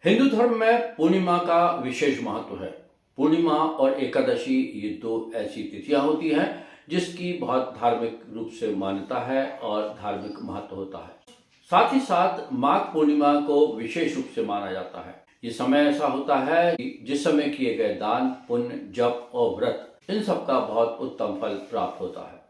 हिंदू धर्म में पूर्णिमा का विशेष महत्व है। पूर्णिमा और एकादशी ये दो ऐसी तिथियां होती हैं जिसकी बहुत धार्मिक रूप से मान्यता है और धार्मिक महत्व होता है। साथ ही साथ माघ पूर्णिमा को विशेष रूप से माना जाता है। ये समय ऐसा होता है कि जिस समय किए गए दान, पुण्य, जप और व्रत इन सब का बहुत उत्तम फल प्राप्त होता है।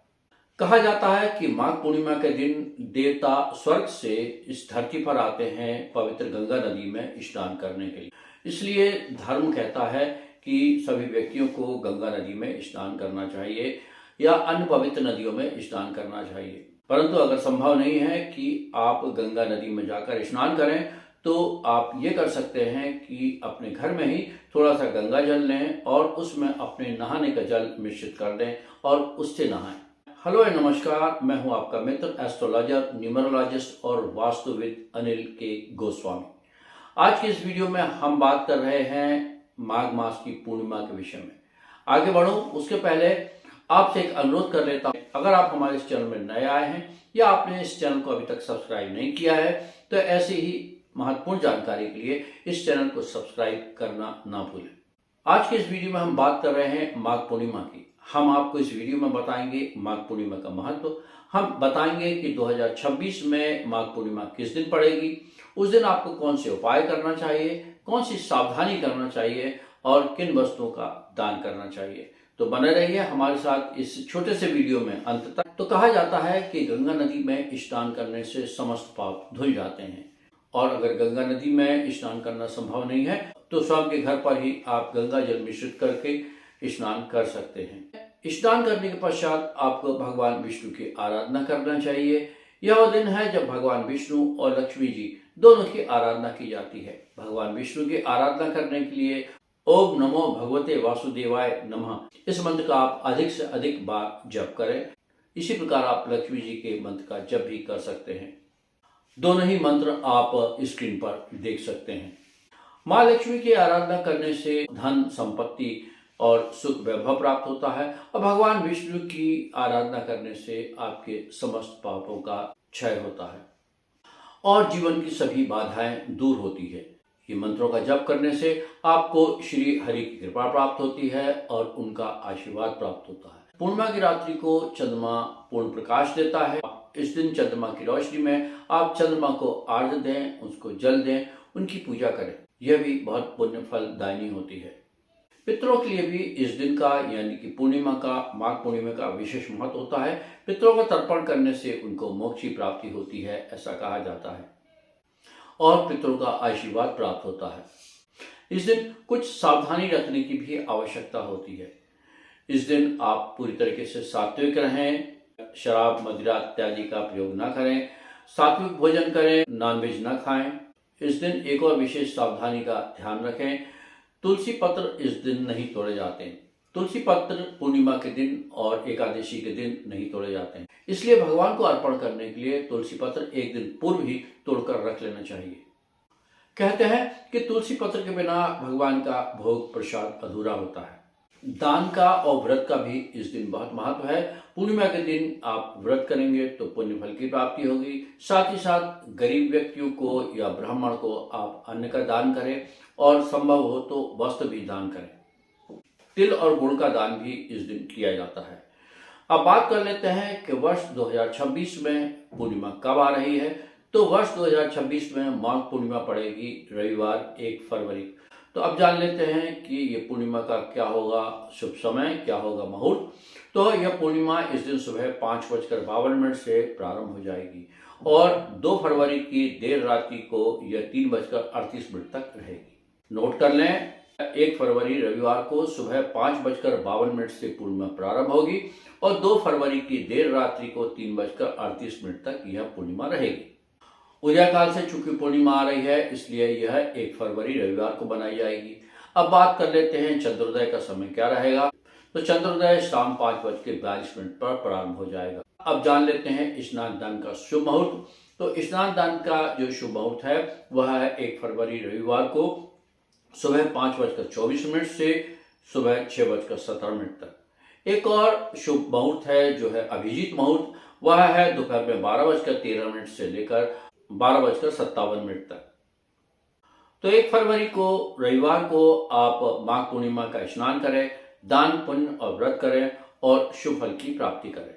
कहा जाता है कि माघ पूर्णिमा के दिन देवता स्वर्ग से इस धरती पर आते हैं पवित्र गंगा नदी में स्नान करने के लिए। इसलिए धर्म कहता है कि सभी व्यक्तियों को गंगा नदी में स्नान करना चाहिए या अन्य पवित्र नदियों में स्नान करना चाहिए। परंतु अगर संभव नहीं है कि आप गंगा नदी में जाकर स्नान करें तो आप ये कर सकते हैं कि अपने घर में ही थोड़ा सा गंगा जल लें और उसमें अपने नहाने का जल मिश्रित कर दें और उससे नहाएं। हेलो नमस्कार, मैं हूं आपका मित्र एस्ट्रोलॉजर, न्यूमरोलॉजिस्ट और वास्तुविद अनिल के गोस्वामी। आज के इस वीडियो में हम बात कर रहे हैं माघ मास की पूर्णिमा के विषय में। आगे बढ़ूं उसके पहले आपसे एक अनुरोध कर लेता हूं, अगर आप हमारे इस चैनल में नए आए हैं या आपने इस चैनल को अभी तक सब्सक्राइब नहीं किया है तो ऐसी ही महत्वपूर्ण जानकारी के लिए इस चैनल को सब्सक्राइब करना ना भूलें। आज के इस वीडियो में हम बात कर रहे हैं माघ पूर्णिमा की। हम आपको इस वीडियो में बताएंगे माघ पूर्णिमा का महत्व। हम बताएंगे कि 2026 में माघ पूर्णिमा किस दिन पड़ेगी, उस दिन आपको कौन से उपाय करना चाहिए, कौन सी सावधानी करना चाहिए और किन वस्तुओं का दान करना चाहिए। तो बने रहिए हमारे साथ इस छोटे से वीडियो में अंत तक। तो कहा जाता है कि गंगा नदी में स्नान करने से समस्त पाप धुल जाते हैं और अगर गंगा नदी में स्नान करना संभव नहीं है तो स्वयं के घर पर ही आप गंगा जल मिश्रित करके स्नान कर सकते हैं। स्नान करने के पश्चात आपको भगवान विष्णु की आराधना करना चाहिए। यह वो दिन है जब भगवान विष्णु और लक्ष्मी जी दोनों की आराधना की जाती है। भगवान विष्णु की आराधना करने के लिए ओम नमो भगवते वासुदेवाय नमः इस मंत्र का आप अधिक से अधिक बार जप करें। इसी प्रकार आप लक्ष्मी जी के मंत्र का जप भी कर सकते हैं। दोनों ही मंत्र आप स्क्रीन पर देख सकते हैं। माँ लक्ष्मी की आराधना करने से धन, संपत्ति और सुख वैभव प्राप्त होता है और भगवान विष्णु की आराधना करने से आपके समस्त पापों का क्षय होता है और जीवन की सभी बाधाएं दूर होती है। ये मंत्रों का जप करने से आपको श्री हरि की कृपा प्राप्त होती है और उनका आशीर्वाद प्राप्त होता है। पूर्णिमा की रात्रि को चंद्रमा पूर्ण प्रकाश देता है। इस दिन चंद्रमा की रोशनी में आप चंद्रमा को आर्घ्य दें, उसको जल दें, उनकी पूजा करें। यह भी बहुत पुण्य फलदायिनी होती है। पितरों के लिए भी इस दिन का यानी कि पूर्णिमा का, माघ पूर्णिमा का विशेष महत्व होता है। पितरों को तर्पण करने से उनको मोक्ष की प्राप्ति होती है, ऐसा कहा जाता है और पितरों का आशीर्वाद प्राप्त होता है। इस दिन कुछ सावधानी रखने की भी आवश्यकता होती है। इस दिन आप पूरी तरीके से सात्विक रहें, शराब, मदिरा इत्यादि का प्रयोग न करें, सात्विक भोजन करें, नॉनवेज न खाएं। इस दिन एक और विशेष सावधानी का ध्यान रखें, तुलसी पत्र इस दिन नहीं तोड़े जाते हैं। तुलसी पत्र पूर्णिमा के दिन और एकादशी के दिन नहीं तोड़े जाते हैं, इसलिए भगवान को अर्पण करने के लिए तुलसी पत्र एक दिन पूर्व ही तोड़कर रख लेना चाहिए। कहते हैं कि तुलसी पत्र के बिना भगवान का भोग प्रसाद अधूरा होता है। दान का और व्रत का भी इस दिन बहुत महत्व है। पूर्णिमा के दिन आप व्रत करेंगे तो पुण्य फल की प्राप्ति होगी। साथ ही साथ गरीब व्यक्तियों को या ब्राह्मण को आप अन्न का दान करें और संभव हो तो वस्त्र भी दान करें। तिल और गुड़ का दान भी इस दिन किया जाता है। अब बात कर लेते हैं कि वर्ष 2026 में पूर्णिमा कब आ रही है। तो वर्ष 2026 में माघ पूर्णिमा पड़ेगी रविवार 1 फरवरी। तो अब जान लेते हैं कि ये पूर्णिमा का क्या होगा शुभ समय, क्या होगा मुहूर्त। तो यह पूर्णिमा इस दिन सुबह 5:52 से प्रारंभ हो जाएगी और 2 फरवरी की देर रात्रि को यह 3:38 तक रहेगी। नोट कर लें, 1 फरवरी रविवार को सुबह 5:52 से पूर्णिमा प्रारंभ होगी और 2 फरवरी की देर रात्रि को 3:38 तक यह पूर्णिमा रहेगी। उदय काल से चूंकि पूर्णिमा आ रही है इसलिए यह 1 फरवरी रविवार को बनाई जाएगी। अब बात कर लेते हैं चंद्रोदय का समय क्या रहेगा। तो चंद्रोदय शाम 5:42 पर प्रारंभ हो जाएगा। अब जान लेते हैं स्नान दान का शुभ मुहूर्त। तो स्नान दान का जो शुभ मुहूर्त है वह है 1 फरवरी रविवार को सुबह 5:24 से सुबह 6:17 तक। एक और शुभ मुहूर्त है जो है अभिजीत मुहूर्त, वह है दोपहर में 12:13 से लेकर 12:57 तक। तो 1 फरवरी को रविवार को आप माघ पूर्णिमा का स्नान करें, दान पुण्य और व्रत करें और शुभ फल की प्राप्ति करें।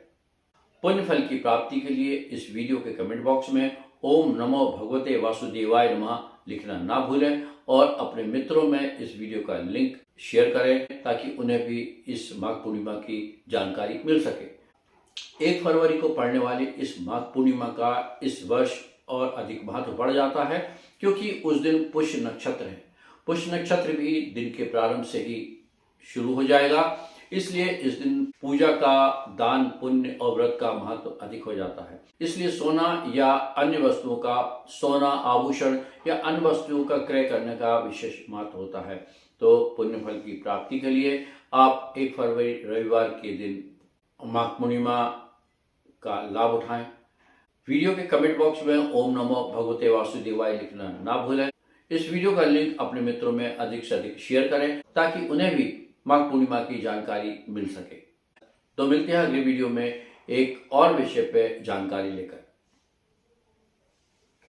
पुण्य फल की प्राप्ति के लिए इस वीडियो के कमेंट बॉक्स में ओम नमो भगवते वासुदेवाय नमः लिखना ना भूलें और अपने मित्रों में इस वीडियो का लिंक शेयर करें ताकि उन्हें भी इस माघ पूर्णिमा की जानकारी मिल सके। 1 फरवरी को पड़ने वाली इस माघ पूर्णिमा का इस वर्ष और अधिक महत्व बढ़ जाता है क्योंकि उस दिन पुष्य नक्षत्र है। पुष्य नक्षत्र भी दिन के प्रारंभ से ही शुरू हो जाएगा, इसलिए इस दिन पूजा का, दान पुण्य और व्रत का महत्व अधिक हो जाता है। इसलिए सोना या अन्य वस्तुओं का, सोना आभूषण या अन्य वस्तुओं का क्रय करने का विशेष महत्व होता है। तो पुण्य फल की प्राप्ति के लिए आप 1 फरवरी रविवार के दिन माघ पूर्णिमा का लाभ उठाएं। वीडियो के कमेंट बॉक्स में ओम नमो भगवते वासुदेवाय लिखना ना भूलें। इस वीडियो का लिंक अपने मित्रों में अधिक से अधिक शेयर करें ताकि उन्हें भी माघ पूर्णिमा की जानकारी मिल सके। तो मिलते हैं अगले वीडियो में एक और विषय पे जानकारी लेकर।